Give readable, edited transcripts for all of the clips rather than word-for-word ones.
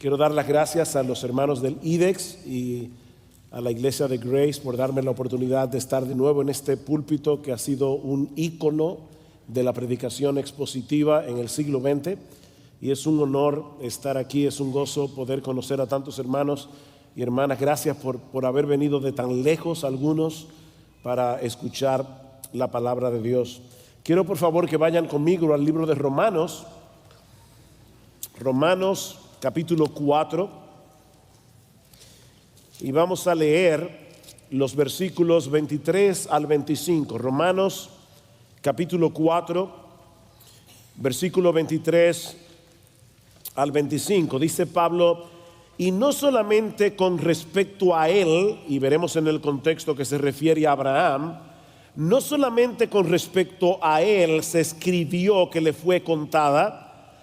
Quiero dar las gracias a los hermanos del IDEX y a la iglesia de Grace por darme la oportunidad de estar de nuevo en este púlpito que ha sido un ícono de la predicación expositiva en el siglo XX. Y es un honor estar aquí, es un gozo poder conocer a tantos hermanos y hermanas. Gracias por haber venido de tan lejos algunos para escuchar la palabra de Dios. Quiero por favor que vayan conmigo al libro de Romanos. Romanos capítulo 4, y vamos a leer los versículos 23 al 25. Romanos capítulo 4, versículo 23 al 25. Dice Pablo: y no solamente con respecto a él, y veremos en el contexto que se refiere a Abraham, no solamente con respecto a él se escribió que le fue contada,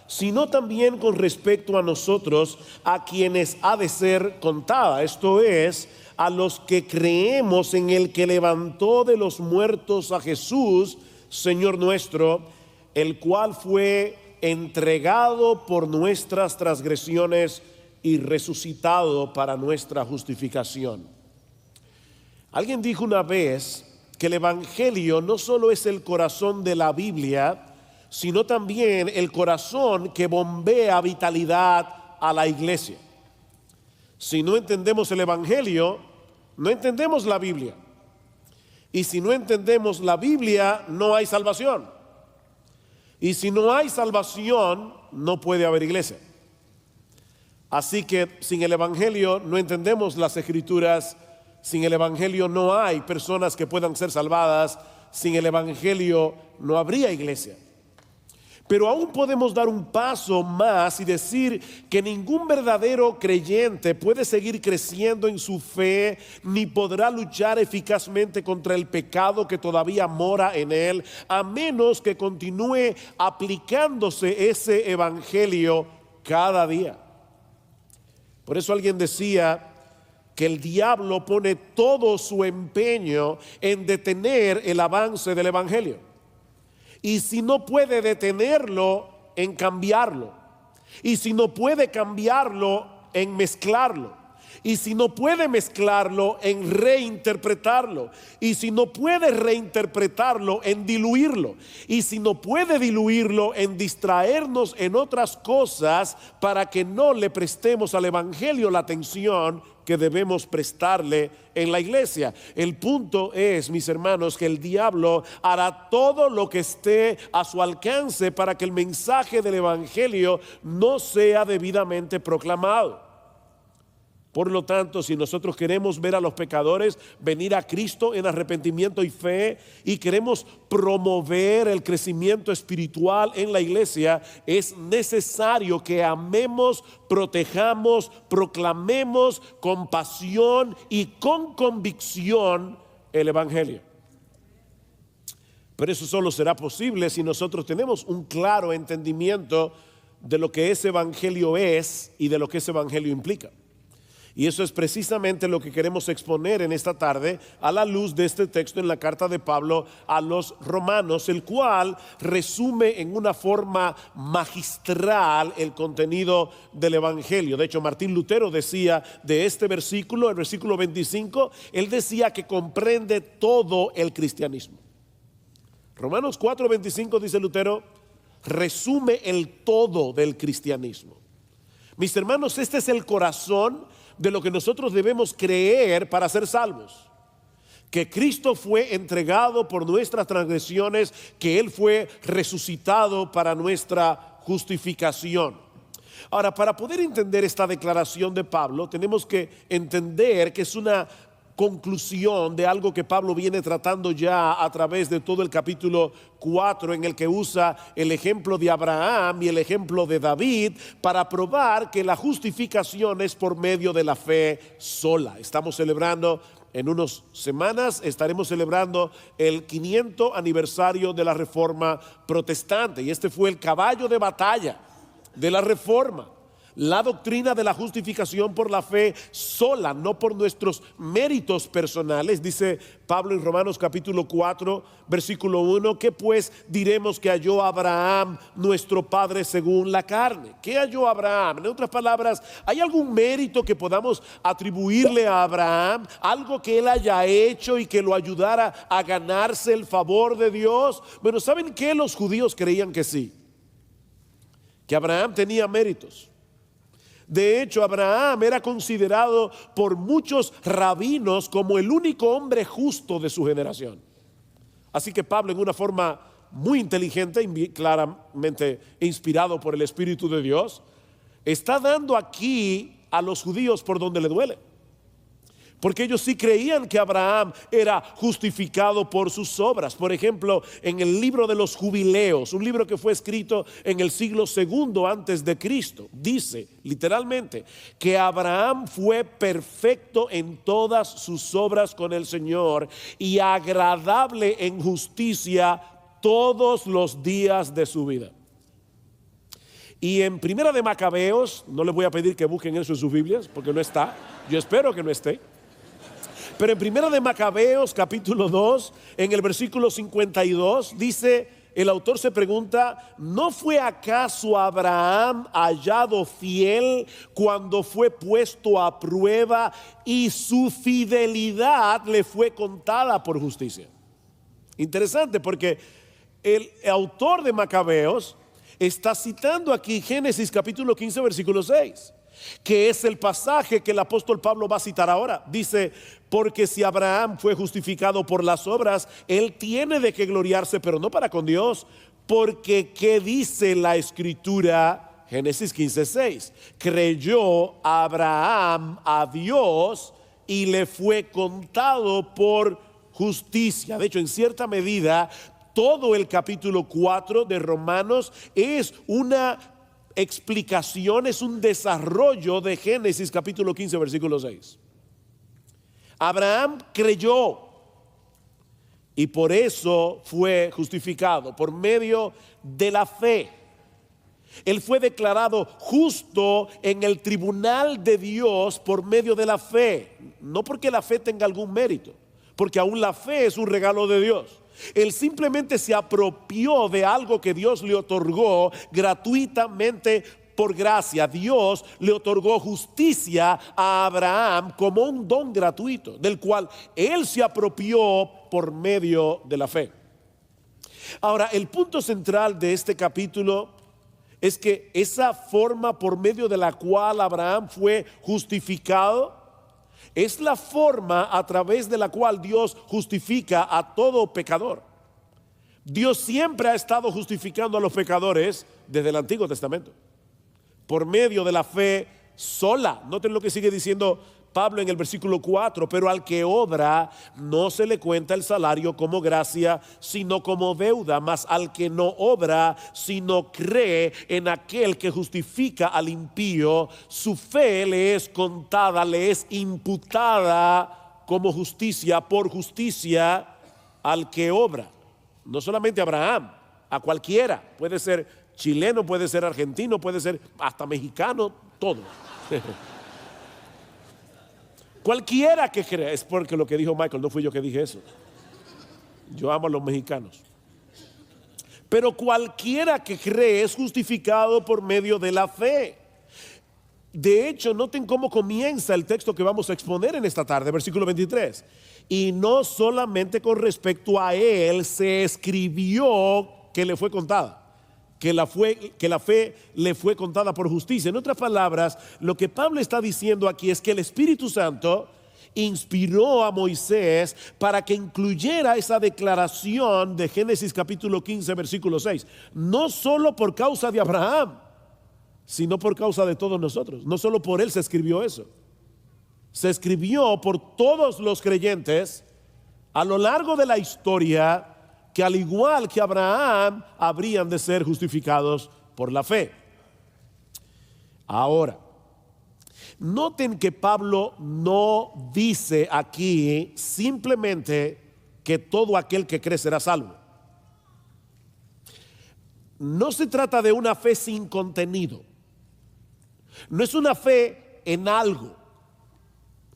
sino también con respecto a nosotros, a quienes ha de ser contada. Esto es, a los que creemos en el que levantó de los muertos a Jesús, Señor nuestro, el cual fue entregado por nuestras transgresiones y resucitado para nuestra justificación. Alguien dijo una vez que el Evangelio no solo es el corazón de la Biblia, sino también el corazón que bombea vitalidad a la iglesia. Si no entendemos el Evangelio, no entendemos la Biblia. Y si no entendemos la Biblia, no hay salvación. Y si no hay salvación, no puede haber iglesia. Así que sin el Evangelio no entendemos las Escrituras. Sin el Evangelio no hay personas que puedan ser salvadas. Sin el Evangelio no habría iglesia. Pero aún podemos dar un paso más y decir que ningún verdadero creyente puede seguir creciendo en su fe, ni podrá luchar eficazmente contra el pecado que todavía mora en él, a menos que continúe aplicándose ese evangelio cada día. Por eso alguien decía que el diablo pone todo su empeño en detener el avance del evangelio. Y si no puede detenerlo, en cambiarlo. Y si no puede cambiarlo, en mezclarlo. Y si no puede mezclarlo, en reinterpretarlo. Y si no puede reinterpretarlo, en diluirlo. Y si no puede diluirlo, en distraernos en otras cosas para que no le prestemos al evangelio la atención que debemos prestarle en la iglesia. El punto es, mis hermanos, que el diablo hará todo lo que esté a su alcance para que el mensaje del evangelio no sea debidamente proclamado. Por lo tanto, si nosotros queremos ver a los pecadores venir a Cristo en arrepentimiento y fe, y queremos promover el crecimiento espiritual en la iglesia, es necesario que amemos, protejamos, proclamemos con pasión y con convicción el evangelio. Pero eso solo será posible si nosotros tenemos un claro entendimiento de lo que ese evangelio es y de lo que ese evangelio implica. Y eso es precisamente lo que queremos exponer en esta tarde a la luz de este texto en la carta de Pablo a los romanos, el cual resume en una forma magistral el contenido del evangelio. De hecho, Martín Lutero decía de este versículo, el versículo 25, él decía que comprende todo el cristianismo. Romanos 4:25, dice Lutero, resume el todo del cristianismo. Mis hermanos, este es el corazón de lo que nosotros debemos creer para ser salvos: que Cristo fue entregado por nuestras transgresiones, que Él fue resucitado para nuestra justificación. Ahora, para poder entender esta declaración de Pablo, tenemos que entender que es una conclusión de algo que Pablo viene tratando ya a través de todo el capítulo 4, en el que usa el ejemplo de Abraham y el ejemplo de David para probar que la justificación es por medio de la fe sola. Estamos celebrando en unas semanas, estaremos celebrando el 500 aniversario de la Reforma Protestante, y este fue el caballo de batalla de la Reforma. La doctrina de la justificación por la fe sola, no por nuestros méritos personales. Dice Pablo en Romanos capítulo 4, versículo 1, ¿qué pues diremos que halló Abraham, nuestro padre según la carne? ¿Qué halló Abraham? En otras palabras, ¿hay algún mérito que podamos atribuirle a Abraham? Algo que él haya hecho y que lo ayudara a ganarse el favor de Dios. Bueno, ¿saben qué? Los judíos creían que sí, que Abraham tenía méritos. De hecho, Abraham era considerado por muchos rabinos como el único hombre justo de su generación. Así que Pablo, en una forma muy inteligente, claramente inspirado por el Espíritu de Dios, está dando aquí a los judíos por donde le duele. Porque ellos sí creían que Abraham era justificado por sus obras. Por ejemplo, en el libro de los Jubileos, un libro que fue escrito en el siglo II antes de Cristo, dice literalmente que Abraham fue perfecto en todas sus obras con el Señor y agradable en justicia todos los días de su vida. Y en Primera de Macabeos, no les voy a pedir que busquen eso en sus Biblias porque no está, yo espero que no esté. Pero en Primera de Macabeos capítulo 2, en el versículo 52, dice, el autor se pregunta, ¿no fue acaso Abraham hallado fiel cuando fue puesto a prueba y su fidelidad le fue contada por justicia? Interesante, porque el autor de Macabeos está citando aquí Génesis capítulo 15 versículo 6, que es el pasaje que el apóstol Pablo va a citar ahora. Dice, porque si Abraham fue justificado por las obras, él tiene de qué gloriarse, pero no para con Dios, porque ¿qué dice la escritura? Génesis 15:6, creyó Abraham a Dios y le fue contado por justicia. De hecho, en cierta medida, todo el capítulo 4 de Romanos es una explicación, es un desarrollo de Génesis capítulo 15 versículo 6. Abraham creyó y por eso fue justificado por medio de la fe. Él fue declarado justo en el tribunal de Dios por medio de la fe, no porque la fe tenga algún mérito, porque aún la fe es un regalo de Dios. Él simplemente se apropió de algo que Dios le otorgó gratuitamente por gracia. Dios le otorgó justicia a Abraham como un don gratuito, del cual él se apropió por medio de la fe. Ahora, el punto central de este capítulo es que esa forma por medio de la cual Abraham fue justificado es la forma a través de la cual Dios justifica a todo pecador. Dios siempre ha estado justificando a los pecadores desde el Antiguo Testamento, por medio de la fe sola. Noten lo que sigue diciendo Pablo en el versículo 4, pero al que obra no se le cuenta el salario como gracia, sino como deuda, mas al que no obra, sino cree en aquel que justifica al impío, su fe le es contada, le es imputada como justicia, por justicia al que obra. No solamente a Abraham, a cualquiera, puede ser chileno, puede ser argentino, puede ser hasta mexicano, todo. Cualquiera que crea, es porque lo que dijo Michael, no fui yo que dije eso. Yo amo a los mexicanos. Pero cualquiera que cree es justificado por medio de la fe. De hecho, noten cómo comienza el texto que vamos a exponer en esta tarde, versículo 23. Y no solamente con respecto a él se escribió que le fue contada, que la fe le fue contada por justicia. En otras palabras, lo que Pablo está diciendo aquí es que el Espíritu Santo inspiró a Moisés para que incluyera esa declaración de Génesis capítulo 15 versículo 6, no solo por causa de Abraham, sino por causa de todos nosotros. No solo por él se escribió eso, se escribió por todos los creyentes a lo largo de la historia, que al igual que Abraham habrían de ser justificados por la fe. Ahora, noten que Pablo no dice aquí simplemente que todo aquel que cree será salvo. No se trata de una fe sin contenido. No es una fe en algo,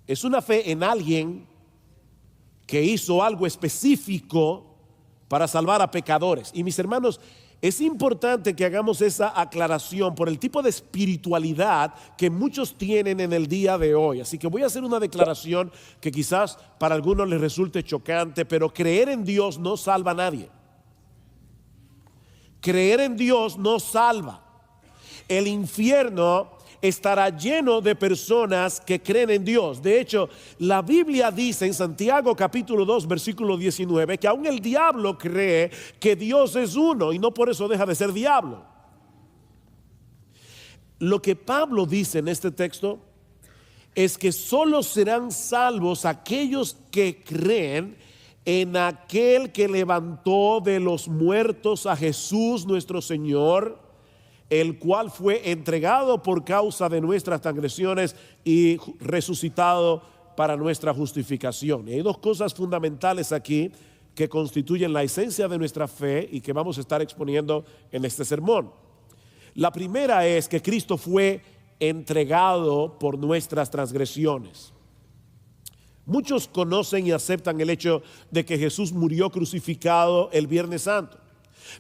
es una fe en alguien que hizo algo específico para salvar a pecadores. Y mis hermanos, es importante que hagamos esa aclaración por el tipo de espiritualidad que muchos tienen en el día de hoy. Así que voy a hacer una declaración que quizás para algunos les resulte chocante, pero creer en Dios no salva a nadie. Creer en Dios no salva. El infierno estará lleno de personas que creen en Dios. De hecho, la Biblia dice en Santiago capítulo 2 versículo 19 que aún el diablo cree que Dios es uno y no por eso deja de ser diablo. Lo que Pablo dice en este texto es que solo serán salvos aquellos que creen en aquel que levantó de los muertos a Jesús nuestro Señor, el cual fue entregado por causa de nuestras transgresiones y resucitado para nuestra justificación. Y hay dos cosas fundamentales aquí que constituyen la esencia de nuestra fe y que vamos a estar exponiendo en este sermón. La primera es que Cristo fue entregado por nuestras transgresiones. Muchos conocen y aceptan el hecho de que Jesús murió crucificado el Viernes Santo.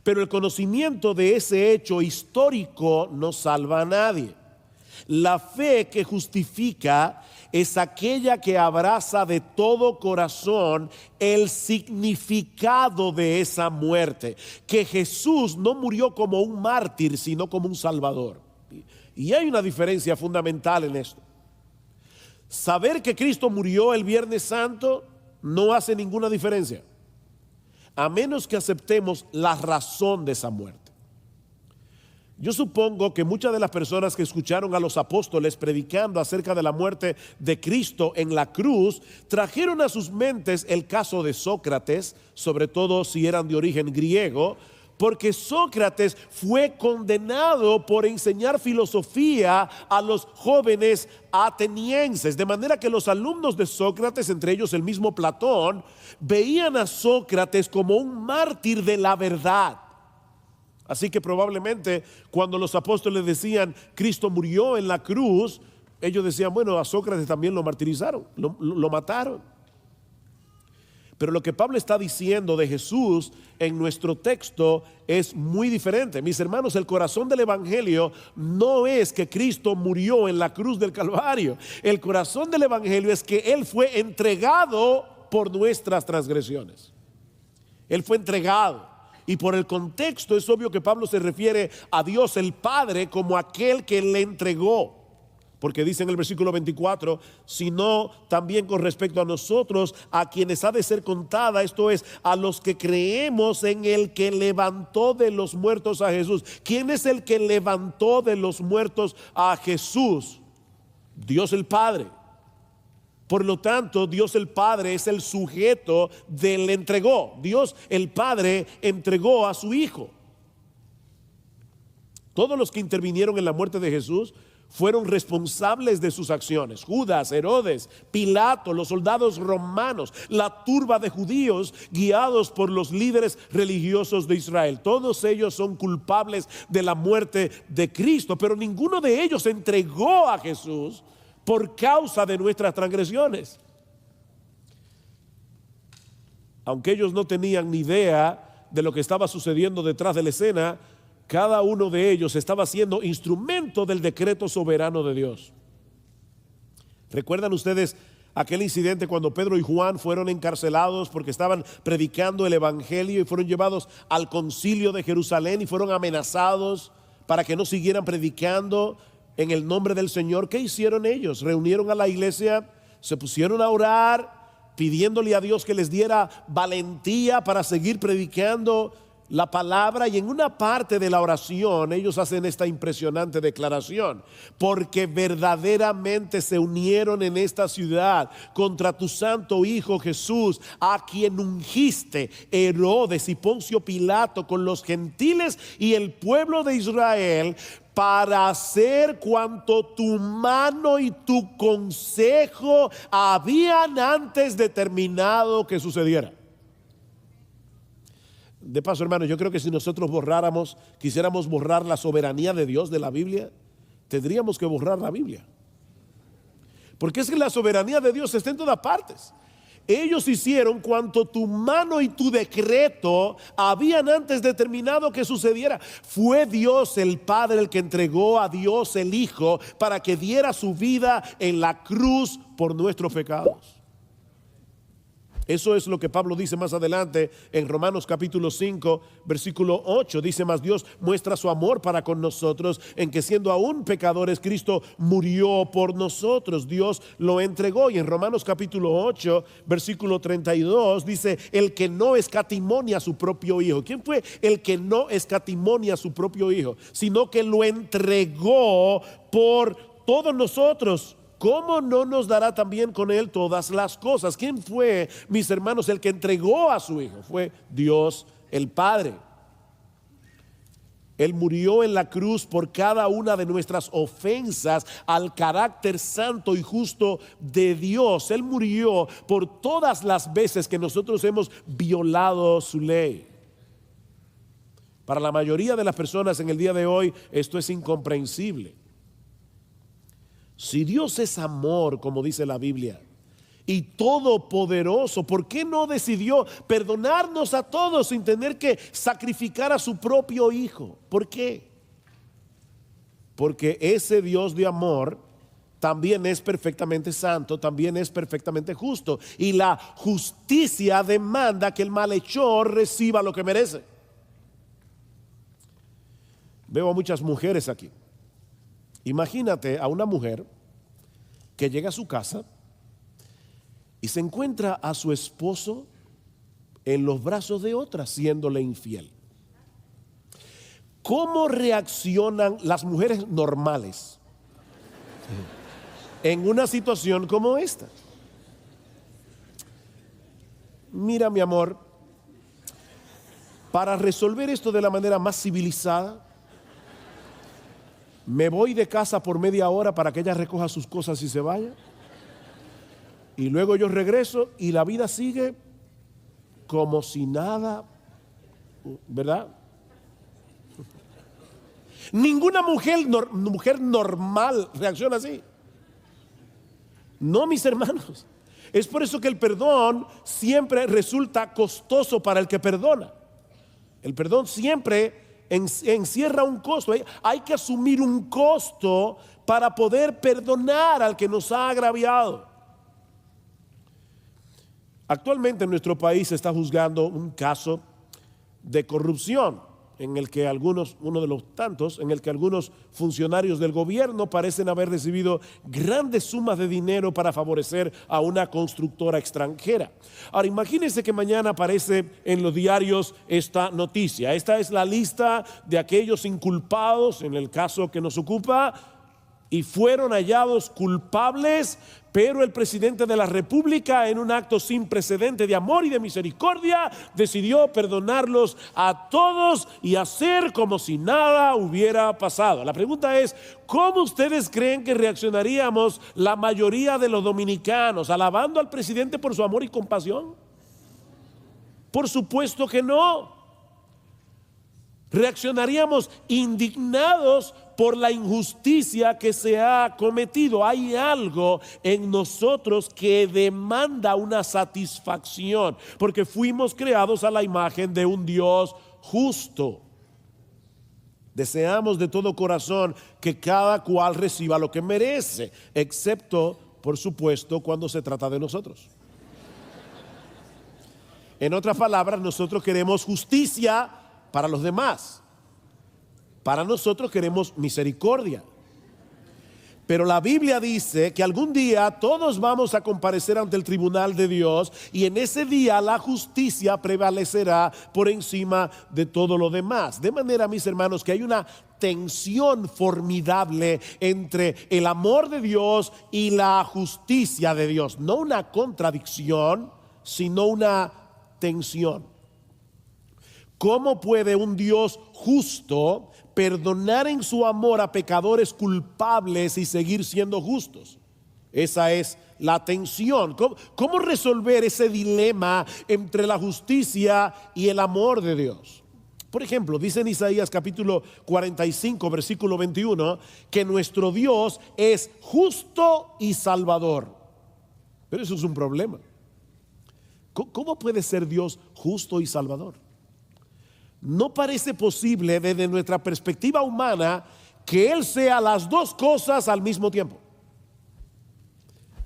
Pero el conocimiento de ese hecho histórico no salva a nadie. La fe que justifica es aquella que abraza de todo corazón el significado de esa muerte. Que Jesús no murió como un mártir, sino como un salvador. Y hay una diferencia fundamental en esto. Saber que Cristo murió el Viernes Santo no hace ninguna diferencia, a menos que aceptemos la razón de esa muerte. Yo supongo que muchas de las personas que escucharon a los apóstoles predicando acerca de la muerte de Cristo en la cruz, trajeron a sus mentes el caso de Sócrates, sobre todo si eran de origen griego, porque Sócrates fue condenado por enseñar filosofía a los jóvenes atenienses, de manera que los alumnos de Sócrates, entre ellos el mismo Platón, veían a Sócrates como un mártir de la verdad. Así que probablemente cuando los apóstoles decían Cristo murió en la cruz, ellos decían, bueno, a Sócrates también lo martirizaron, lo mataron. Pero lo que Pablo está diciendo de Jesús en nuestro texto es muy diferente. Mis hermanos, el corazón del evangelio no es que Cristo murió en la cruz del Calvario. El corazón del evangelio es que Él fue entregado por nuestras transgresiones. Él fue entregado. Y por el contexto es obvio que Pablo se refiere a Dios el Padre como aquel que le entregó. Porque dice en el versículo 24, sino también con respecto a nosotros, a quienes ha de ser contada, esto es, a los que creemos en el que levantó de los muertos a Jesús. ¿Quién es el que levantó de los muertos a Jesús? Dios el Padre. Por lo tanto, Dios el Padre es el sujeto del entregó. Dios el Padre entregó a su Hijo. Todos los que intervinieron en la muerte de Jesús fueron responsables de sus acciones. Judas, Herodes, Pilato, los soldados romanos, la turba de judíos guiados por los líderes religiosos de Israel. Todos ellos son culpables de la muerte de Cristo, pero ninguno de ellos entregó a Jesús por causa de nuestras transgresiones. Aunque ellos no tenían ni idea de lo que estaba sucediendo detrás de la escena, cada uno de ellos estaba siendo instrumento del decreto soberano de Dios. ¿Recuerdan ustedes aquel incidente cuando Pedro y Juan fueron encarcelados porque estaban predicando el evangelio y fueron llevados al concilio de Jerusalén y fueron amenazados para que no siguieran predicando en el nombre del Señor? ¿Qué hicieron ellos? Reunieron a la iglesia, se pusieron a orar, pidiéndole a Dios que les diera valentía para seguir predicando la palabra, y en una parte de la oración ellos hacen esta impresionante declaración: porque verdaderamente se unieron en esta ciudad contra tu santo Hijo Jesús, a quien ungiste Herodes y Poncio Pilato con los gentiles y el pueblo de Israel, para hacer cuanto tu mano y tu consejo habían antes determinado que sucediera. De paso, hermanos, yo creo que si nosotros quisiéramos borrar la soberanía de Dios de la Biblia, tendríamos que borrar la Biblia. Porque es que la soberanía de Dios está en todas partes. Ellos hicieron cuanto tu mano y tu decreto habían antes determinado que sucediera. Fue Dios el Padre el que entregó a Dios el Hijo para que diera su vida en la cruz por nuestros pecados. Eso es lo que Pablo dice más adelante en Romanos capítulo 5, versículo 8. Dice: mas Dios muestra su amor para con nosotros en que siendo aún pecadores, Cristo murió por nosotros. Dios lo entregó. Y en Romanos capítulo 8, versículo 32 dice: el que no escatimonia a su propio Hijo. ¿Quién fue el que no escatimonia a su propio Hijo? Sino que lo entregó por todos nosotros. ¿Cómo no nos dará también con él todas las cosas? ¿Quién fue, mis hermanos, el que entregó a su Hijo? Fue Dios el Padre. Él murió en la cruz por cada una de nuestras ofensas al carácter santo y justo de Dios. Él murió por todas las veces que nosotros hemos violado su ley. Para la mayoría de las personas en el día de hoy esto es incomprensible. Si Dios es amor, como dice la Biblia, y todopoderoso, ¿por qué no decidió perdonarnos a todos sin tener que sacrificar a su propio Hijo? ¿Por qué? Porque ese Dios de amor también es perfectamente santo, también es perfectamente justo, y la justicia demanda que el malhechor reciba lo que merece. Veo a muchas mujeres aquí. Imagínate a una mujer que llega a su casa y se encuentra a su esposo en los brazos de otra, siéndole infiel. ¿Cómo reaccionan las mujeres normales en una situación como esta? Mira, mi amor, para resolver esto de la manera más civilizada, me voy de casa por media hora para que ella recoja sus cosas y se vaya. Y luego yo regreso y la vida sigue como si nada, ¿verdad? Ninguna mujer normal reacciona así. No, mis hermanos. Es por eso que el perdón siempre resulta costoso para el que perdona. El perdón siempre encierra un costo. Hay que asumir un costo para poder perdonar al que nos ha agraviado. Actualmente en nuestro país se está juzgando un caso de corrupción en el que uno de los tantos, en el que algunos funcionarios del gobierno parecen haber recibido grandes sumas de dinero para favorecer a una constructora extranjera. Ahora imagínense que mañana aparece en los diarios esta noticia. Esta es la lista de aquellos inculpados en el caso que nos ocupa y fueron hallados culpables, pero el presidente de la República, en un acto sin precedente de amor y de misericordia, decidió perdonarlos a todos y hacer como si nada hubiera pasado. La pregunta es: ¿cómo ustedes creen que reaccionaríamos la mayoría de los dominicanos? ¿Alabando al presidente por su amor y compasión? Por supuesto que no. Reaccionaríamos indignados por la injusticia que se ha cometido. Hay algo en nosotros que demanda una satisfacción, porque fuimos creados a la imagen de un Dios justo. Deseamos de todo corazón que cada cual reciba lo que merece, excepto, por supuesto, cuando se trata de nosotros. En otras palabras, nosotros queremos justicia para los demás. Para nosotros queremos misericordia. Pero la Biblia dice que algún día todos vamos a comparecer ante el tribunal de Dios, y en ese día la justicia prevalecerá por encima de todo lo demás. De manera, mis hermanos, que hay una tensión formidable entre el amor de Dios y la justicia de Dios. No una contradicción, sino una tensión. ¿Cómo puede un Dios justo perdonar en su amor a pecadores culpables y seguir siendo justos? Esa es la tensión. ¿Cómo resolver ese dilema entre la justicia y el amor de Dios? Por ejemplo, dice en Isaías capítulo 45, versículo 21, que nuestro Dios es justo y salvador. Pero eso es un problema. ¿Cómo puede ser Dios justo y salvador? No parece posible desde nuestra perspectiva humana que Él sea las dos cosas al mismo tiempo.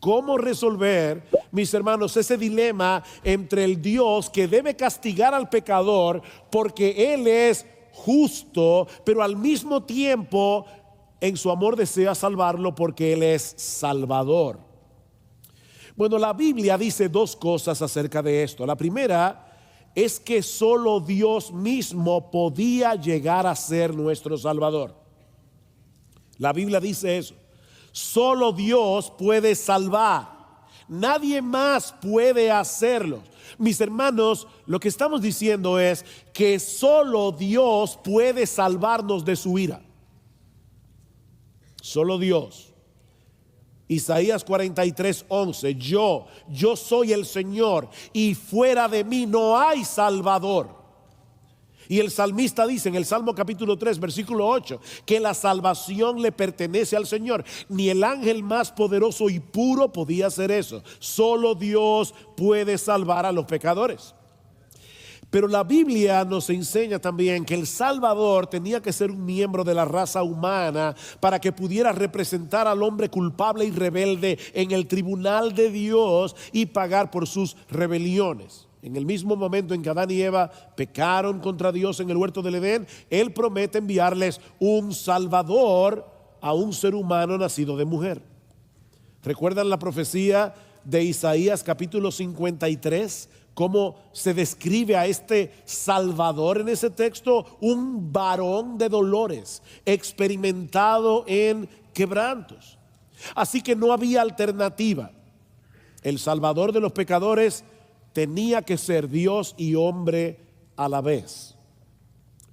¿Cómo resolver, mis hermanos, ese dilema entre el Dios que debe castigar al pecador porque Él es justo, pero al mismo tiempo en su amor desea salvarlo porque Él es salvador? Bueno, la Biblia dice dos cosas acerca de esto. La primera es que solo Dios mismo podía llegar a ser nuestro salvador. La Biblia dice eso. Solo Dios puede salvar. Nadie más puede hacerlo. Mis hermanos, lo que estamos diciendo es que solo Dios puede salvarnos de su ira. Solo Dios. Isaías 43:11, yo soy el Señor y fuera de mí no hay salvador. Y el salmista dice en el Salmo capítulo 3, versículo 8, que la salvación le pertenece al Señor. Ni el ángel más poderoso y puro podía hacer eso. Solo Dios puede salvar a los pecadores. Pero la Biblia nos enseña también que el Salvador tenía que ser un miembro de la raza humana para que pudiera representar al hombre culpable y rebelde en el tribunal de Dios y pagar por sus rebeliones. En el mismo momento en que Adán y Eva pecaron contra Dios en el huerto del Edén, Él promete enviarles un Salvador a un ser humano nacido de mujer. ¿Recuerdan la profecía de Isaías capítulo 53? ¿Cómo se describe a este Salvador en ese texto? Un varón de dolores, experimentado en quebrantos. Así que no había alternativa. El Salvador de los pecadores tenía que ser Dios y hombre a la vez.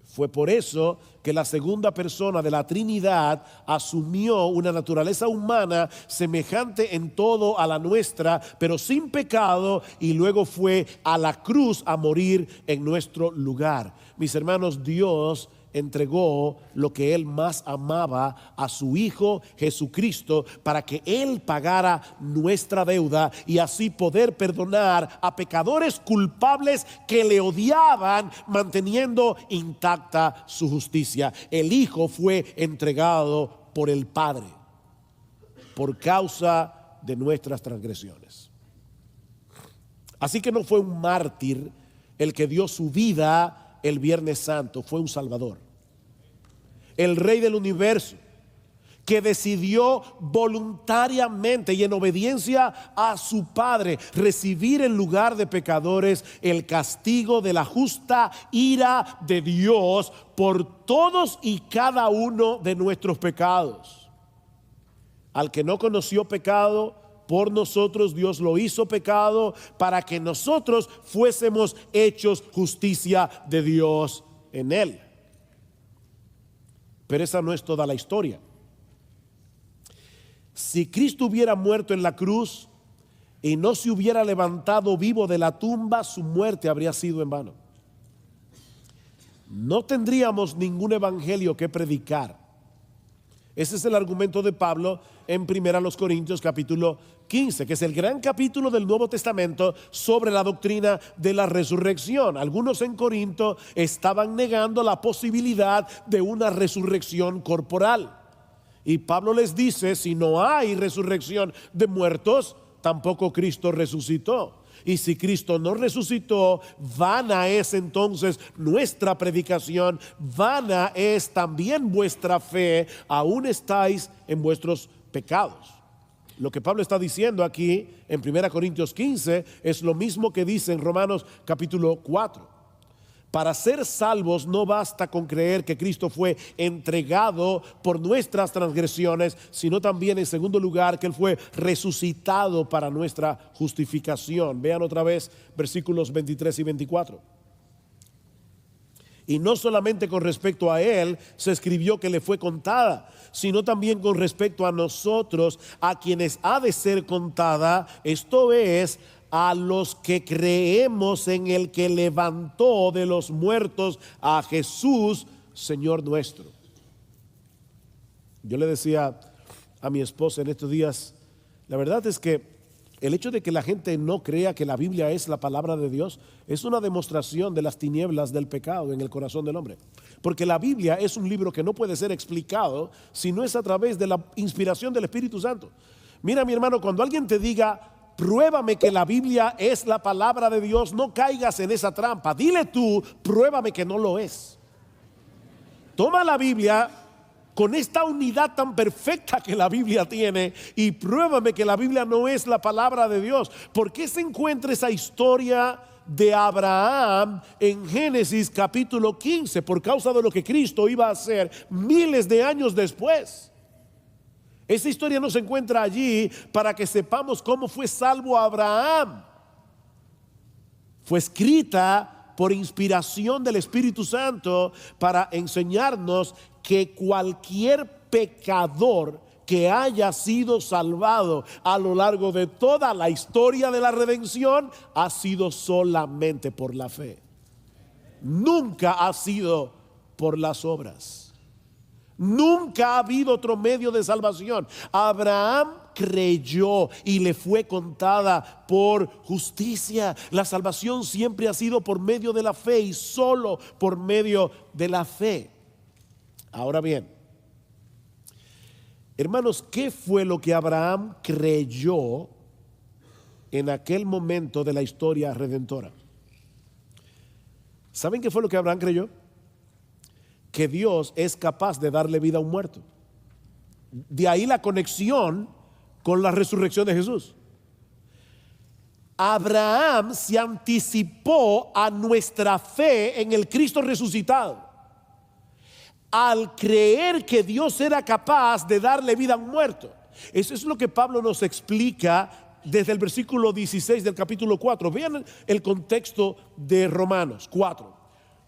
Fue por eso que la segunda persona de la Trinidad asumió una naturaleza humana semejante en todo a la nuestra, pero sin pecado, y luego fue a la cruz a morir en nuestro lugar. Mis hermanos, Dios entregó lo que Él más amaba a su Hijo Jesucristo para que Él pagara nuestra deuda y así poder perdonar a pecadores culpables que le odiaban, manteniendo intacta su justicia. El Hijo fue entregado por el Padre por causa de nuestras transgresiones. Así que no fue un mártir el que dio su vida el Viernes Santo, fue un Salvador. El Rey del universo, que decidió voluntariamente y en obediencia a su Padre recibir en lugar de pecadores el castigo de la justa ira de Dios por todos y cada uno de nuestros pecados. Al que no conoció pecado, por nosotros Dios lo hizo pecado para que nosotros fuésemos hechos justicia de Dios en él. Pero esa no es toda la historia. Si Cristo hubiera muerto en la cruz y no se hubiera levantado vivo de la tumba, su muerte habría sido en vano. No tendríamos ningún evangelio que predicar. Ese es el argumento de Pablo en 1 Corintios capítulo 15, que es el gran capítulo del Nuevo Testamento sobre la doctrina de la resurrección. Algunos en Corinto estaban negando la posibilidad de una resurrección corporal. Y Pablo les dice, si no hay resurrección de muertos, tampoco Cristo resucitó. Y si Cristo no resucitó, vana es entonces nuestra predicación, vana es también vuestra fe, aún estáis en vuestros pecados. Lo que Pablo está diciendo aquí en 1 Corintios 15 es lo mismo que dice en Romanos capítulo 4. Para ser salvos no basta con creer que Cristo fue entregado por nuestras transgresiones, sino también en segundo lugar que Él fue resucitado para nuestra justificación. Vean otra vez versículos 23 y 24. Y no solamente con respecto a Él se escribió que le fue contada, sino también con respecto a nosotros, a quienes ha de ser contada, esto es, a los que creemos en el que levantó de los muertos a Jesús, Señor nuestro. Yo le decía a mi esposa en estos días, la verdad es que el hecho de que la gente no crea que la Biblia es la palabra de Dios es una demostración de las tinieblas del pecado en el corazón del hombre. Porque la Biblia es un libro que no puede ser explicado si no es a través de la inspiración del Espíritu Santo. Mira, mi hermano, cuando alguien te diga, pruébame que la Biblia es la palabra de Dios, no caigas en esa trampa. Dile tú, pruébame que no lo es. Toma la Biblia con esta unidad tan perfecta que la Biblia tiene y pruébame que la Biblia no es la palabra de Dios. ¿Por qué se encuentra esa historia de Abraham en Génesis capítulo 15? Por causa de lo que Cristo iba a hacer miles de años después. Esa historia no se encuentra allí para que sepamos cómo fue salvo Abraham. Fue escrita por inspiración del Espíritu Santo para enseñarnos que cualquier pecador que haya sido salvado a lo largo de toda la historia de la redención ha sido solamente por la fe. Nunca ha sido por las obras. Nunca ha habido otro medio de salvación. Abraham creyó y le fue contada por justicia. La salvación siempre ha sido por medio de la fe y solo por medio de la fe. Ahora bien, hermanos, ¿qué fue lo que Abraham creyó en aquel momento de la historia redentora? ¿Saben qué fue lo que Abraham creyó? Que Dios es capaz de darle vida a un muerto. De ahí la conexión con la resurrección de Jesús. Abraham se anticipó a nuestra fe en el Cristo resucitado al creer que Dios era capaz de darle vida a un muerto. Eso es lo que Pablo nos explica desde el versículo 16 del capítulo 4. Vean el contexto de Romanos 4.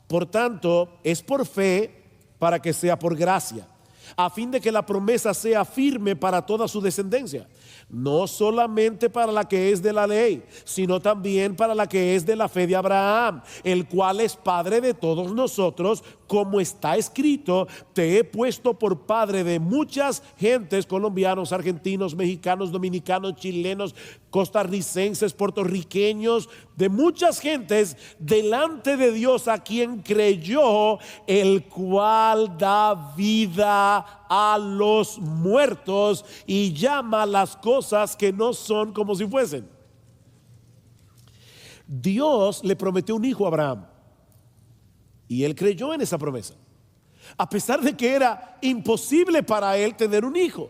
Por tanto, es por fe para que sea por gracia, a fin de que la promesa sea firme para toda su descendencia, no solamente para la que es de la ley, sino también para la que es de la fe de Abraham, el cual es padre de todos nosotros, como está escrito: te he puesto por padre de muchas gentes, colombianos, argentinos, mexicanos, dominicanos, chilenos, costarricenses, puertorriqueños, de muchas gentes delante de Dios, a quien creyó, el cual da vida a los muertos y llama las cosas que no son como si fuesen. Dios le prometió un hijo a Abraham y él creyó en esa promesa, a pesar de que era imposible para él tener un hijo.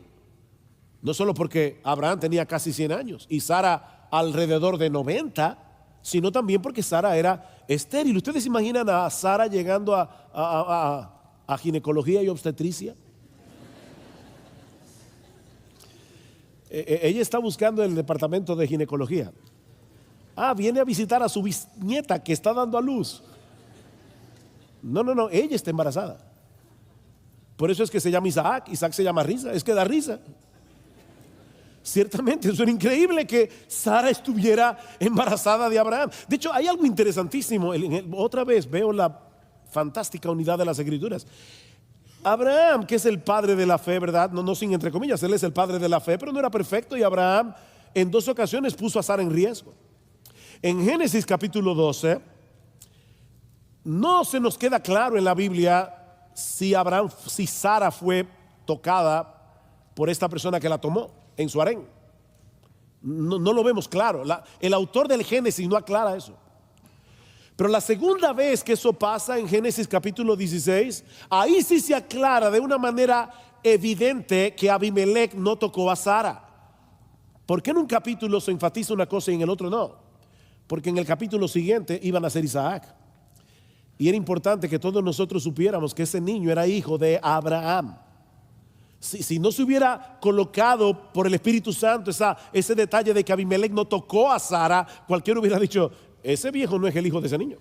No solo porque Abraham tenía casi 100 años y Sara alrededor de 90, sino también porque Sara era estéril. ¿Ustedes se imaginan a Sara llegando a ginecología y obstetricia? Ella está buscando el departamento de ginecología. Viene a visitar a su bisnieta que está dando a luz. No, ella está embarazada. Por eso es que se llama Isaac. Isaac se llama risa, es que da risa. Ciertamente, eso era increíble que Sara estuviera embarazada de Abraham. De hecho, hay algo interesantísimo. Otra vez veo la fantástica unidad de las Escrituras. Abraham, que es el padre de la fe, ¿verdad? No sin entre comillas, él es el padre de la fe, pero no era perfecto, y Abraham en 2 ocasiones puso a Sara en riesgo. En Génesis capítulo 12 no se nos queda claro en la Biblia si Sara fue tocada por esta persona que la tomó en su harén. No lo vemos claro. El autor del Génesis no aclara eso. Pero la segunda vez que eso pasa, en Génesis capítulo 16, ahí sí se aclara de una manera evidente que Abimelech no tocó a Sara. ¿Por qué en un capítulo se enfatiza una cosa y en el otro no? Porque en el capítulo siguiente iban a ser Isaac. Y era importante que todos nosotros supiéramos que ese niño era hijo de Abraham. Si no se hubiera colocado por el Espíritu Santo ese detalle de que Abimelech no tocó a Sara, cualquiera hubiera dicho: ese viejo no es el hijo de ese niño.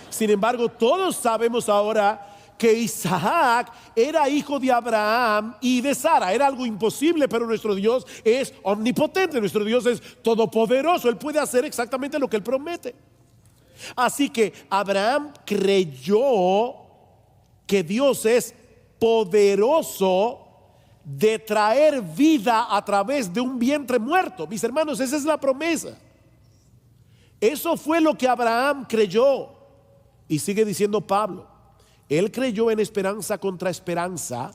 Sin embargo, todos sabemos ahora que Isaac era hijo de Abraham y de Sara. Era algo imposible, pero nuestro Dios es omnipotente, nuestro Dios es todopoderoso. Él puede hacer exactamente lo que Él promete. Así que Abraham creyó que Dios es poderoso de traer vida a través de un vientre muerto. Mis hermanos, esa es la promesa. Eso fue lo que Abraham creyó. Y sigue diciendo Pablo, él creyó en esperanza contra esperanza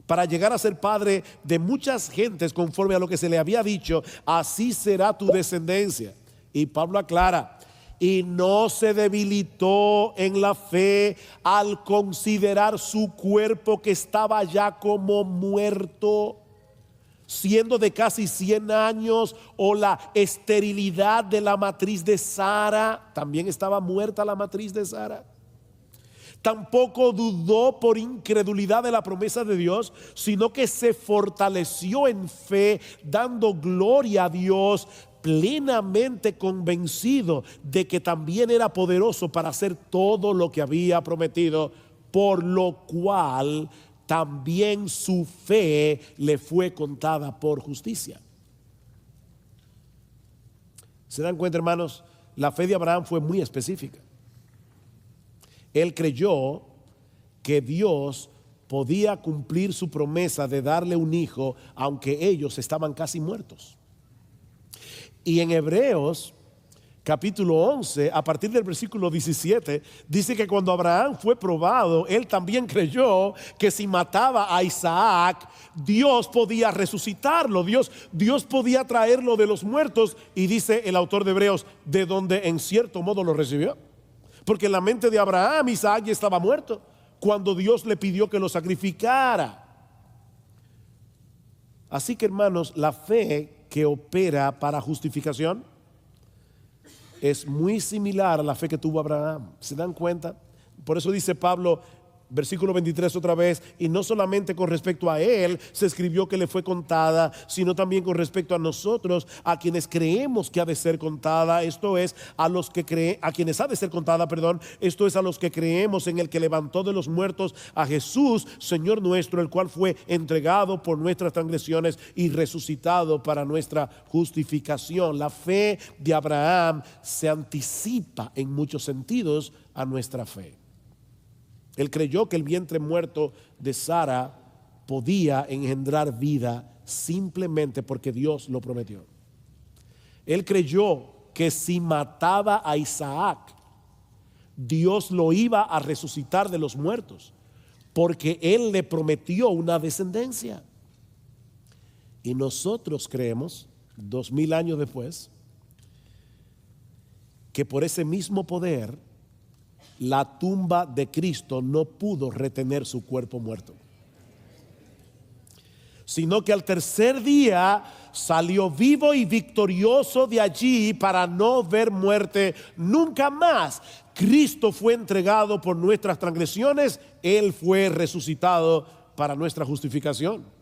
para llegar a ser padre de muchas gentes conforme a lo que se le había dicho, así será tu descendencia. Y Pablo aclara, y no se debilitó en la fe al considerar su cuerpo que estaba ya como muerto, siendo de casi 100 años, o la esterilidad de la matriz de Sara. También estaba muerta la matriz de Sara. Tampoco dudó por incredulidad de la promesa de Dios, sino que se fortaleció en fe, dando gloria a Dios, plenamente convencido de que también era poderoso para hacer todo lo que había prometido, por lo cual también su fe le fue contada por justicia. ¿Se dan cuenta, hermanos? La fe de Abraham fue muy específica. Él creyó que Dios podía cumplir su promesa de darle un hijo, aunque ellos estaban casi muertos. Y en Hebreos capítulo 11, a partir del versículo 17, dice que cuando Abraham fue probado, él también creyó que si mataba a Isaac, Dios podía resucitarlo, Dios podía traerlo de los muertos. Y dice el autor de Hebreos, de donde en cierto modo lo recibió. Porque en la mente de Abraham, Isaac ya estaba muerto cuando Dios le pidió que lo sacrificara. Así que, hermanos, la fe que opera para justificación es muy similar a la fe que tuvo Abraham. ¿Se dan cuenta? Por eso dice Pablo, versículo 23 otra vez, y no solamente con respecto a él se escribió que le fue contada, sino también con respecto a nosotros, a quienes creemos que ha de ser contada. Esto es a los que a quienes ha de ser contada, perdón. Esto es a los que creemos en el que levantó de los muertos a Jesús, Señor nuestro, el cual fue entregado por nuestras transgresiones y resucitado para nuestra justificación. La fe de Abraham se anticipa en muchos sentidos a nuestra fe. Él creyó que el vientre muerto de Sara podía engendrar vida simplemente porque Dios lo prometió. Él creyó que si mataba a Isaac, Dios lo iba a resucitar de los muertos, porque Él le prometió una descendencia. Y nosotros creemos, 2000 años después, que por ese mismo poder, la tumba de Cristo no pudo retener su cuerpo muerto, sino que al tercer día salió vivo y victorioso de allí para no ver muerte nunca más. Cristo fue entregado por nuestras transgresiones, Él fue resucitado para nuestra justificación.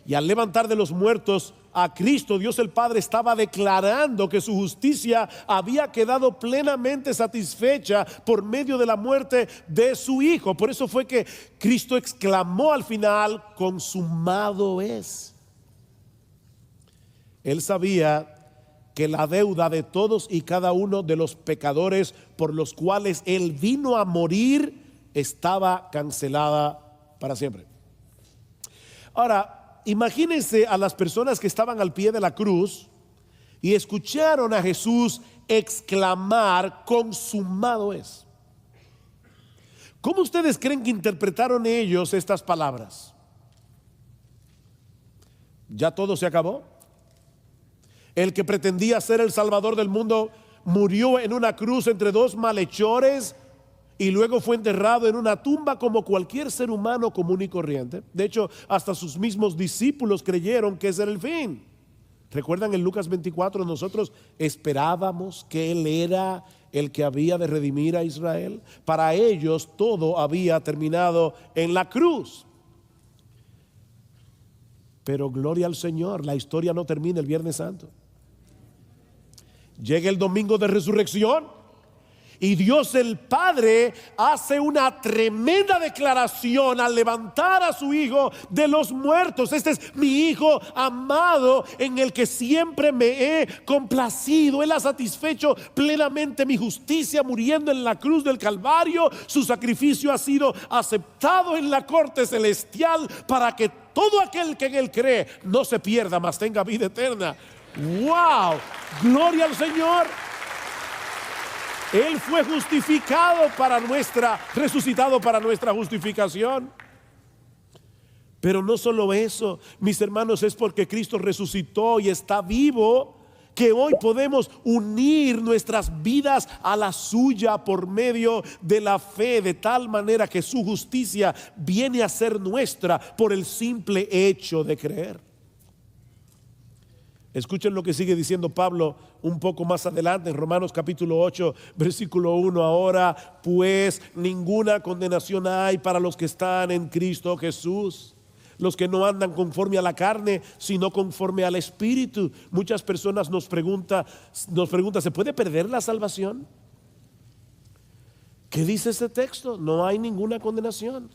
Y al levantar de los muertos a Cristo, Dios el Padre estaba declarando que su justicia había quedado plenamente satisfecha por medio de la muerte de su Hijo. Por eso fue que Cristo exclamó al final, consumado es. Él sabía que la deuda de todos y cada uno de los pecadores por los cuales Él vino a morir estaba cancelada para siempre. Ahora, imagínense a las personas que estaban al pie de la cruz y escucharon a Jesús exclamar, consumado es. ¿Cómo ustedes creen que interpretaron ellos estas palabras? ¿Ya todo se acabó? El que pretendía ser el Salvador del mundo murió en una cruz entre dos malhechores y luego fue enterrado en una tumba como cualquier ser humano común y corriente. De hecho, hasta sus mismos discípulos creyeron que ese era el fin. ¿Recuerdan en Lucas 24? Nosotros esperábamos que Él era el que había de redimir a Israel. Para ellos todo había terminado en la cruz. Pero gloria al Señor, la historia no termina el Viernes Santo. Llega el domingo de resurrección Y Dios el Padre hace una tremenda declaración al levantar a su Hijo de los muertos. Este es mi Hijo amado, en el que siempre me he complacido. Él ha satisfecho plenamente mi justicia muriendo en la cruz del Calvario. Su sacrificio ha sido aceptado en la corte celestial para que todo aquel que en Él cree no se pierda, mas tenga vida eterna. ¡Wow! ¡Gloria al Señor! Él fue resucitado para nuestra justificación. Pero no solo eso, mis hermanos, es porque Cristo resucitó y está vivo, que hoy podemos unir nuestras vidas a la suya por medio de la fe, de tal manera que su justicia viene a ser nuestra por el simple hecho de creer. Escuchen lo que sigue diciendo Pablo un poco más adelante en Romanos capítulo 8, versículo 1. Ahora pues ninguna condenación hay para los que están en Cristo Jesús, los que no andan conforme a la carne, sino conforme al Espíritu. Muchas personas nos preguntan, ¿se puede perder la salvación? ¿Qué dice este texto? No hay ninguna condenación.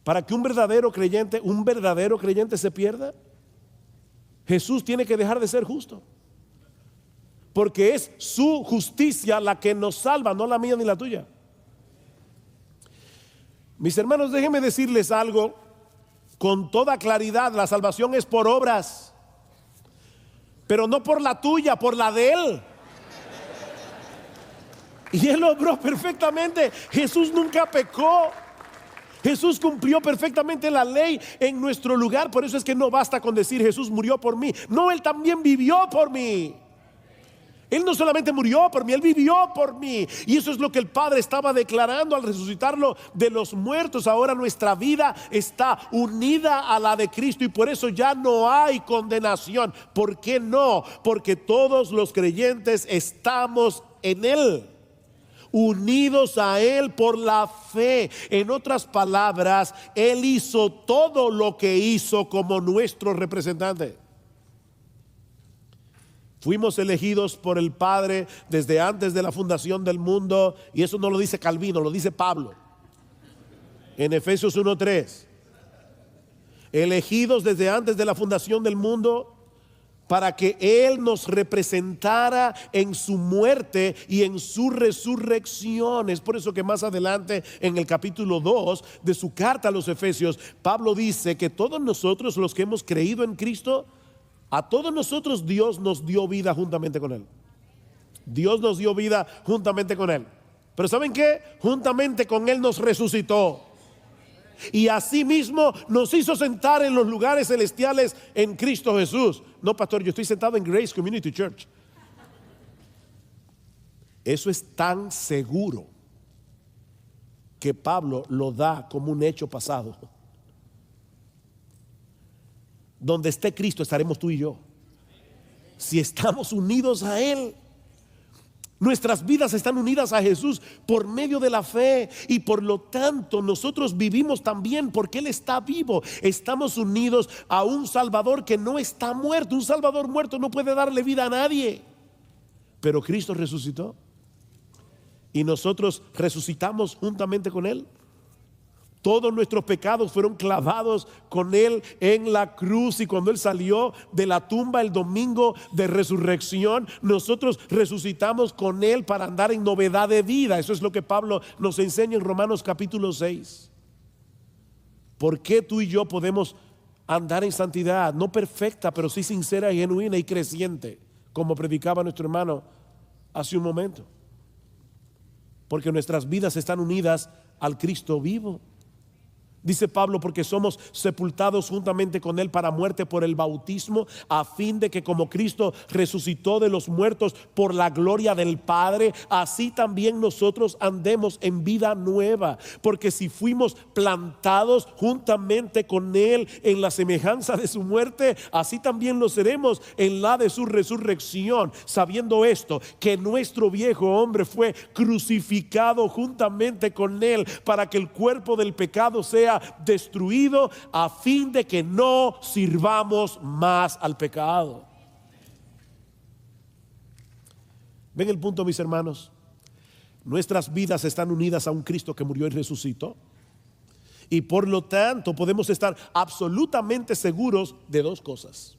Para que un verdadero creyente se pierda, Jesús tiene que dejar de ser justo, porque es su justicia la que nos salva, no la mía ni la tuya. Mis hermanos, déjenme decirles algo con toda claridad: la salvación es por obras, pero no por la tuya, por la de Él. Y Él obró perfectamente. Jesús nunca pecó. Jesús cumplió perfectamente la ley en nuestro lugar. Por eso es que no basta con decir Jesús murió por mí. No, Él también vivió por mí. Él no solamente murió por mí, Él vivió por mí. Y eso es lo que el Padre estaba declarando al resucitarlo de los muertos. Ahora nuestra vida está unida a la de Cristo, y por eso ya no hay condenación. ¿Por qué no? Porque todos los creyentes estamos en Él, unidos a Él por la fe. En otras palabras, Él hizo todo lo que hizo como nuestro representante. Fuimos elegidos por el Padre desde antes de la fundación del mundo, y eso no lo dice Calvino, lo dice Pablo en Efesios 1:3. Elegidos desde antes de la fundación del mundo, para que Él nos representara en su muerte y en su resurrección. Es por eso que más adelante en el capítulo 2 de su carta a los Efesios, Pablo dice que todos nosotros, los que hemos creído en Cristo, a todos nosotros Dios nos dio vida juntamente con Él. Dios nos dio vida juntamente con Él. Pero ¿saben qué? Juntamente con Él nos resucitó. Y asimismo nos hizo sentar en los lugares celestiales en Cristo Jesús. No, pastor, yo estoy sentado en Grace Community Church. Eso es tan seguro que Pablo lo da como un hecho pasado. Donde esté Cristo estaremos tú y yo, si estamos unidos a Él. Nuestras vidas están unidas a Jesús por medio de la fe, y por lo tanto nosotros vivimos también porque Él está vivo. Estamos unidos a un Salvador que no está muerto. Un Salvador muerto no puede darle vida a nadie, pero Cristo resucitó y nosotros resucitamos juntamente con Él. Todos nuestros pecados fueron clavados con Él en la cruz, y cuando Él salió de la tumba el domingo de resurrección, nosotros resucitamos con Él para andar en novedad de vida. Eso es lo que Pablo nos enseña en Romanos capítulo 6. ¿Por qué tú y yo podemos andar en santidad? No perfecta, pero sí sincera y genuina y creciente, como predicaba nuestro hermano hace un momento. Porque nuestras vidas están unidas al Cristo vivo. Dice Pablo, porque somos sepultados juntamente con Él para muerte por el bautismo, a fin de que como Cristo resucitó de los muertos por la gloria del Padre, así también nosotros andemos en vida nueva. Porque si fuimos plantados juntamente con Él en la semejanza de su muerte, así también lo seremos en la de su resurrección, sabiendo esto, que nuestro viejo hombre fue crucificado juntamente con Él, para que el cuerpo del pecado sea destruido, a fin de que no sirvamos más al pecado. ¿Ven el punto, mis hermanos? Nuestras vidas están unidas a un Cristo que murió y resucitó. Y por lo tanto podemos estar absolutamente seguros de dos cosas.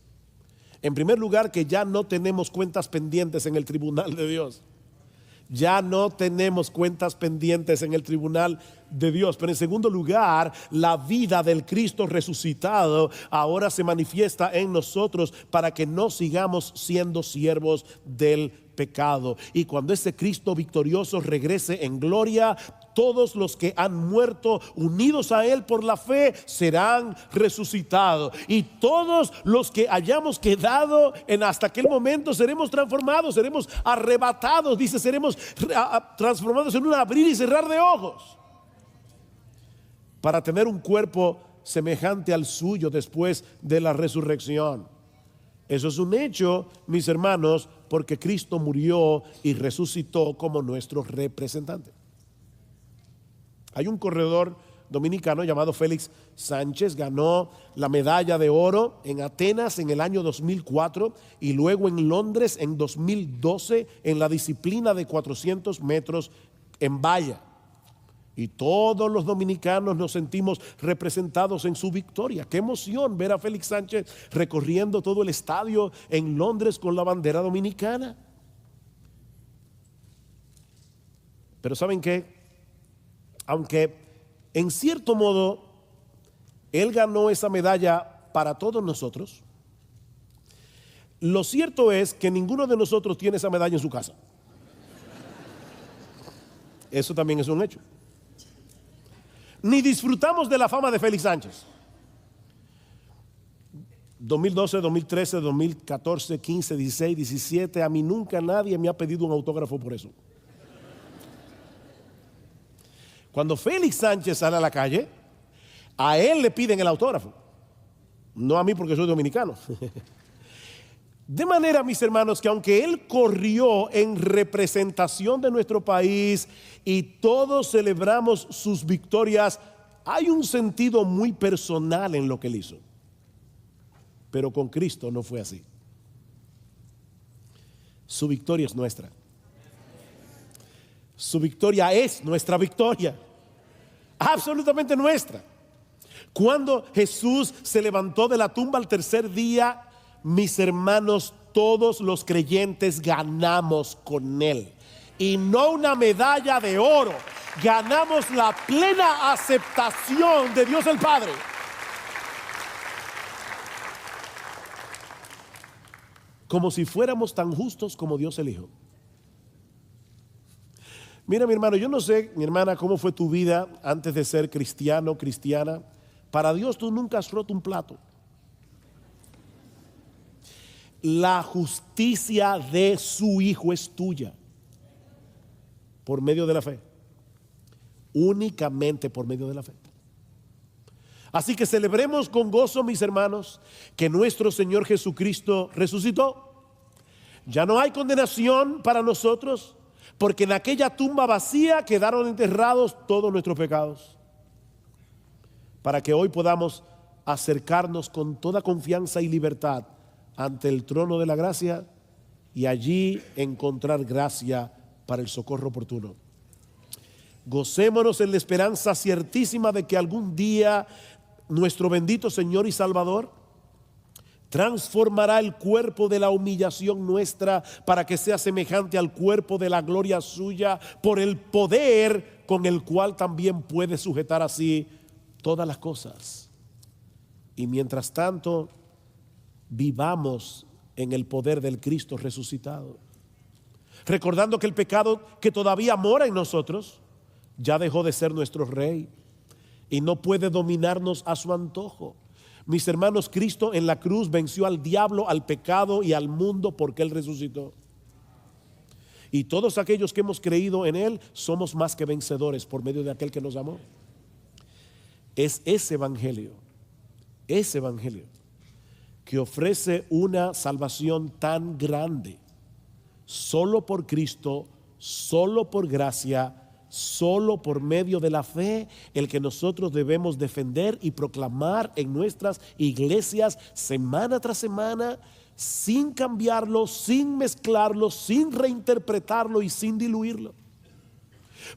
En primer lugar, que ya no tenemos cuentas pendientes en el tribunal de Dios. Ya no tenemos cuentas pendientes en el tribunal de Dios. Pero en segundo lugar, la vida del Cristo resucitado ahora se manifiesta en nosotros para que no sigamos siendo siervos del pecado. Y cuando ese Cristo victorioso regrese en gloria, todos los que han muerto unidos a Él por la fe serán resucitados. Y todos los que hayamos quedado en hasta aquel momento seremos transformados, seremos arrebatados. Dice, seremos transformados en un abrir y cerrar de ojos, para tener un cuerpo semejante al suyo después de la resurrección. Eso es un hecho, mis hermanos, porque Cristo murió y resucitó como nuestro representante. Hay un corredor dominicano llamado Félix Sánchez, ganó la medalla de oro en Atenas en el año 2004 y luego en Londres en 2012 en la disciplina de 400 metros en valla. Y todos los dominicanos nos sentimos representados en su victoria. Qué emoción ver a Félix Sánchez recorriendo todo el estadio en Londres con la bandera dominicana. Pero ¿saben qué? Aunque en cierto modo él ganó esa medalla para todos nosotros, lo cierto es que ninguno de nosotros tiene esa medalla en su casa. Eso también es un hecho. Ni disfrutamos de la fama de Félix Sánchez. 2012, 2013, 2014, 15, 16, 17, a mí nunca nadie me ha pedido un autógrafo por eso. Cuando Félix Sánchez sale a la calle, a él le piden el autógrafo, no a mí porque soy dominicano. De manera, mis hermanos, que aunque él corrió en representación de nuestro país y todos celebramos sus victorias, hay un sentido muy personal en lo que él hizo. Pero con Cristo no fue así. Su victoria es nuestra. Su victoria es nuestra victoria. Absolutamente nuestra. Cuando Jesús se levantó de la tumba al tercer día, mis hermanos, todos los creyentes ganamos con Él. Y no una medalla de oro. Ganamos la plena aceptación de Dios el Padre. Como si fuéramos tan justos como Dios el Hijo. Mira, mi hermano, yo no sé, mi hermana, cómo fue tu vida antes de ser cristiano, cristiana. Para Dios tú nunca has roto un plato. La justicia de su Hijo es tuya por medio de la fe. Únicamente por medio de la fe. Así que celebremos con gozo, mis hermanos, que nuestro Señor Jesucristo resucitó. Ya no hay condenación para nosotros, porque en aquella tumba vacía quedaron enterrados todos nuestros pecados. Para que hoy podamos acercarnos con toda confianza y libertad ante el trono de la gracia y allí encontrar gracia para el socorro oportuno. Gocémonos en la esperanza ciertísima de que algún día nuestro bendito Señor y Salvador transformará el cuerpo de la humillación nuestra para que sea semejante al cuerpo de la gloria suya por el poder con el cual también puede sujetar así todas las cosas. Y mientras tanto, vivamos en el poder del Cristo resucitado, recordando que el pecado que todavía mora en nosotros ya dejó de ser nuestro rey y no puede dominarnos a su antojo. Mis hermanos, Cristo en la cruz venció al diablo, al pecado y al mundo porque Él resucitó. Y todos aquellos que hemos creído en Él somos más que vencedores por medio de aquel que nos amó. Es ese evangelio que ofrece una salvación tan grande, solo por Cristo, solo por gracia, solo por medio de la fe, el que nosotros debemos defender y proclamar en nuestras iglesias semana tras semana, sin cambiarlo, sin mezclarlo, sin reinterpretarlo y sin diluirlo.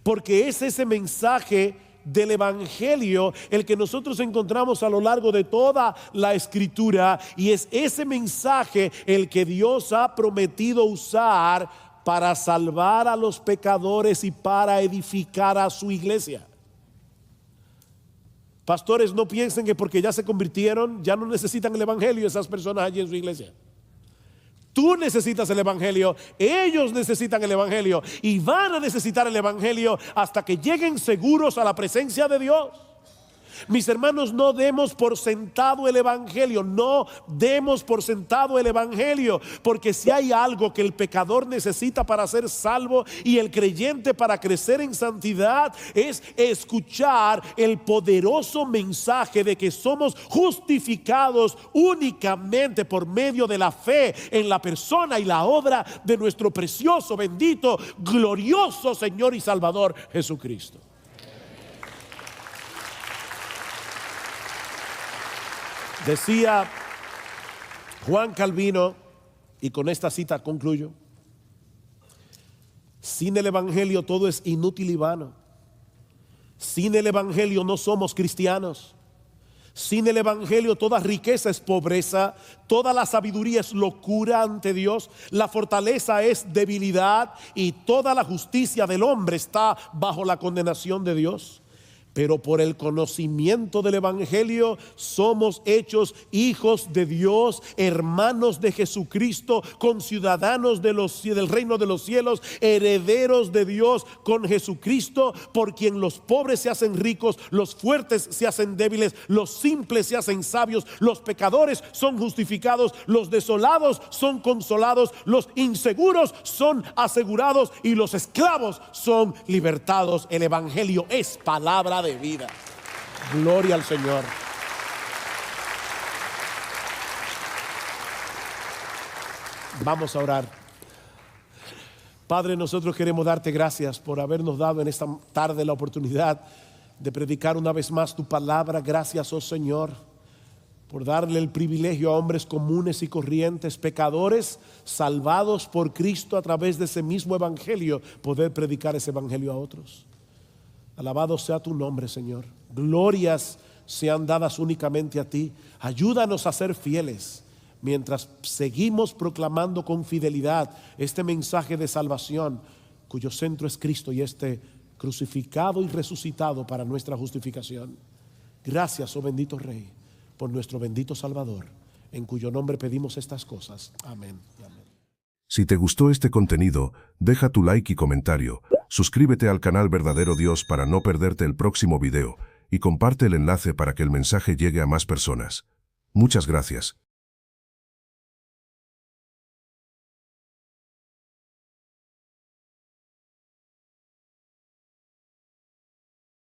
Porque es ese mensaje del Evangelio el que nosotros encontramos a lo largo de toda la Escritura, y es ese mensaje el que Dios ha prometido usar para salvar a los pecadores y para edificar a su iglesia. Pastores, no piensen que porque ya se convirtieron ya no necesitan el Evangelio esas personas allí en su iglesia. Tú necesitas el Evangelio, ellos necesitan el Evangelio y van a necesitar el Evangelio hasta que lleguen seguros a la presencia de Dios. Mis hermanos, no demos por sentado el Evangelio, no demos por sentado el Evangelio, porque si hay algo que el pecador necesita para ser salvo y el creyente para crecer en santidad, es escuchar el poderoso mensaje de que somos justificados únicamente por medio de la fe en la persona y la obra de nuestro precioso, bendito, glorioso Señor y Salvador Jesucristo. Decía Juan Calvino, y con esta cita concluyo: sin el Evangelio todo es inútil y vano. Sin el Evangelio no somos cristianos. Sin el Evangelio toda riqueza es pobreza, toda la sabiduría es locura ante Dios, la fortaleza es debilidad y toda la justicia del hombre está bajo la condenación de Dios. Pero por el conocimiento del Evangelio somos hechos hijos de Dios, hermanos de Jesucristo, conciudadanos del reino de los cielos, herederos de Dios con Jesucristo, por quien los pobres se hacen ricos, los fuertes se hacen débiles, los simples se hacen sabios, los pecadores son justificados, los desolados son consolados, los inseguros son asegurados y los esclavos son libertados. El Evangelio es palabra de vida. Gloria al Señor. Vamos a orar. Padre, nosotros queremos darte gracias por habernos dado en esta tarde la oportunidad de predicar una vez más tu palabra. Gracias, oh Señor, por darle el privilegio a hombres comunes y corrientes, pecadores, salvados por Cristo a través de ese mismo Evangelio, poder predicar ese Evangelio a otros. Alabado sea tu nombre, Señor. Glorias sean dadas únicamente a ti. Ayúdanos a ser fieles mientras seguimos proclamando con fidelidad este mensaje de salvación, cuyo centro es Cristo y este crucificado y resucitado para nuestra justificación. Gracias, oh bendito Rey, por nuestro bendito Salvador, en cuyo nombre pedimos estas cosas. Amén. Amén. Si te gustó este contenido, deja tu like y comentario. Suscríbete al canal Verdadero Dios para no perderte el próximo video y comparte el enlace para que el mensaje llegue a más personas. Muchas gracias.